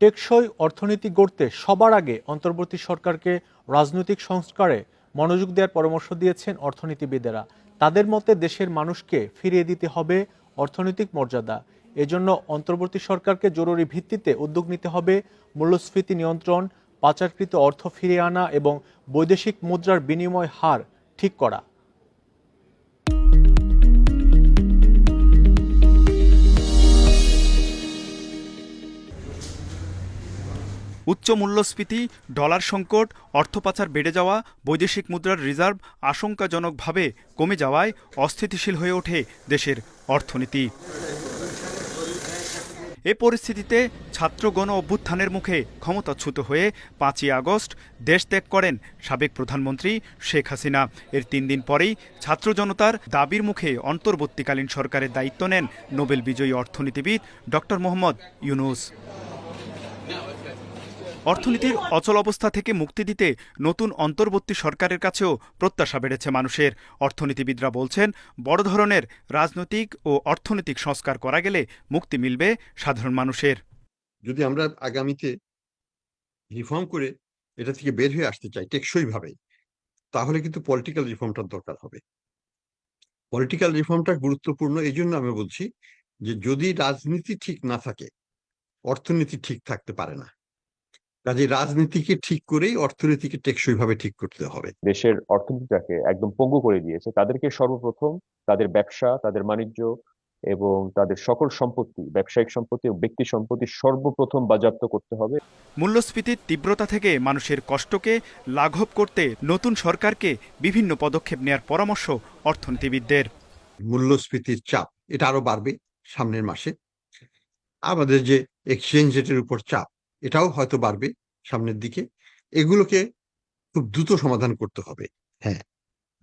টেকসই অর্থনীতি গড়তে সবার আগে অন্তর্বর্তী সরকারকে রাজনৈতিক সংস্কারে মনোযোগ দেওয়ার পরামর্শ দিয়েছেন অর্থনীতিবিদেরা। তাদের মতে দেশের মানুষকে ফিরিয়ে দিতে হবে অর্থনৈতিক মর্যাদা। এজন্য অন্তর্বর্তী সরকারকে জরুরি ভিত্তিতে উদ্যোগ নিতে হবে মূল্যস্ফীতি নিয়ন্ত্রণ, পাচারকৃত অর্থ ফিরিয়ে আনা এবং বৈদেশিক মুদ্রার বিনিময় হার ঠিক করা। উচ্চ মূল্যস্ফীতি, ডলার সংকট, অর্থ পাচার বেড়ে যাওয়া, বৈদেশিক মুদ্রার রিজার্ভ আশঙ্কাজনকভাবে কমে যাওয়ায় অস্থিতিশীল হয়ে ওঠে দেশের অর্থনীতি। এ পরিস্থিতিতে ছাত্র গণ অভ্যুত্থানের মুখে ক্ষমতাচ্যুত হয়ে 5ই আগস্ট দেশ ত্যাগ করেন সাবেক প্রধানমন্ত্রী শেখ হাসিনা। এর 3 দিন পরেই ছাত্র জনতার দাবির মুখে অন্তর্বর্তীকালীন সরকারের দায়িত্ব নেন নোবেল বিজয়ী অর্থনীতিবিদ ডক্টর মোহাম্মদ ইউনূস। অর্থনীতির অচল অবস্থা থেকে মুক্তি দিতে নতুন অন্তর্বর্তী সরকারের কাছেও প্রত্যাশা বেড়েছে মানুষের। অর্থনীতিবিদরা বলছেন, বড় ধরনের রাজনৈতিক ও অর্থনৈতিক সংস্কার করা গেলে মুক্তি মিলবে সাধারণ মানুষের। যদি আমরা আগামীতে রিফর্ম করে এটা থেকে বের হয়ে আসতে চাই টেকসই ভাবে, তাহলে কিন্তু পলিটিক্যাল রিফর্মটার দরকার হবে। পলিটিক্যাল রিফর্মটা গুরুত্বপূর্ণ এই জন্য আমি বলছি যে যদি রাজনীতি ঠিক না থাকে অর্থনীতি ঠিক থাকতে পারে না। কাজে রাজনীতিকে ঠিক করেই অর্থনীতিকে টেকসই ভাবে ঠিক করতে হবে। দেশের অর্থনীতিটাকে একদম পঙ্গু করে দিয়েছে। তাদেরকে সর্বপ্রথম তাদের ব্যবসা, তাদের বাণিজ্য এবং তাদের সকল সম্পত্তি, ব্যবসায়িক সম্পত্তি ও ব্যক্তি সম্পত্তি সর্বপ্রথম বাজেয়াপ্ত করতে হবে। মূল্যস্ফীতির তীব্রতা থেকে মানুষের কষ্টকে লাঘব করতে নতুন সরকারকে বিভিন্ন পদক্ষেপ নেয়ার পরামর্শ অর্থনীতিবিদদের। মূল্যস্ফীতির চাপ এটা আরো বাড়বে সামনের মাসে। আমাদের যে এক্সচেঞ্জ রেটের উপর চাপ এটাও হয়তো বাড়বে সামনের দিকে। এগুলোকে খুব দ্রুত সমাধান করতে হবে। হ্যাঁ,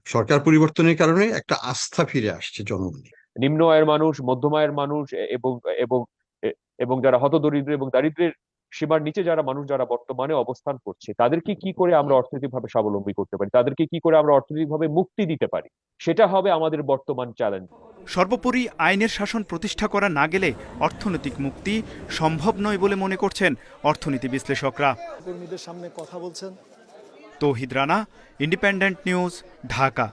সরকার পরিবর্তনের কারণে একটা আস্থা ফিরে আসছে জনগণে। নিম্ন আয়ের মানুষ, মধ্যম আয়ের মানুষ এবং যারা হতদরিদ্র এবং দারিদ্র্যের সীমার নিচে যারা মানুষ যারা বর্তমানে অবস্থান করছে, তাদেরকে কি করে আমরা অর্থনৈতিকভাবে স্বাবলম্বী করতে পারি, তাদেরকে কি করে আমরা অর্থনৈতিকভাবে মুক্তি দিতে পারি, সেটা হবে আমাদের বর্তমান চ্যালেঞ্জ। সর্বোপরি আইনের শাসন প্রতিষ্ঠা করা না গেলে অর্থনৈতিক মুক্তি সম্ভব নয় বলে মনে করছেন অর্থনীতি বিশ্লেষকরা। কর্মীদের সামনে কথা বলছেন। তৌহিদ রানা, ইন্ডিপেন্ডেন্ট নিউজ, ঢাকা।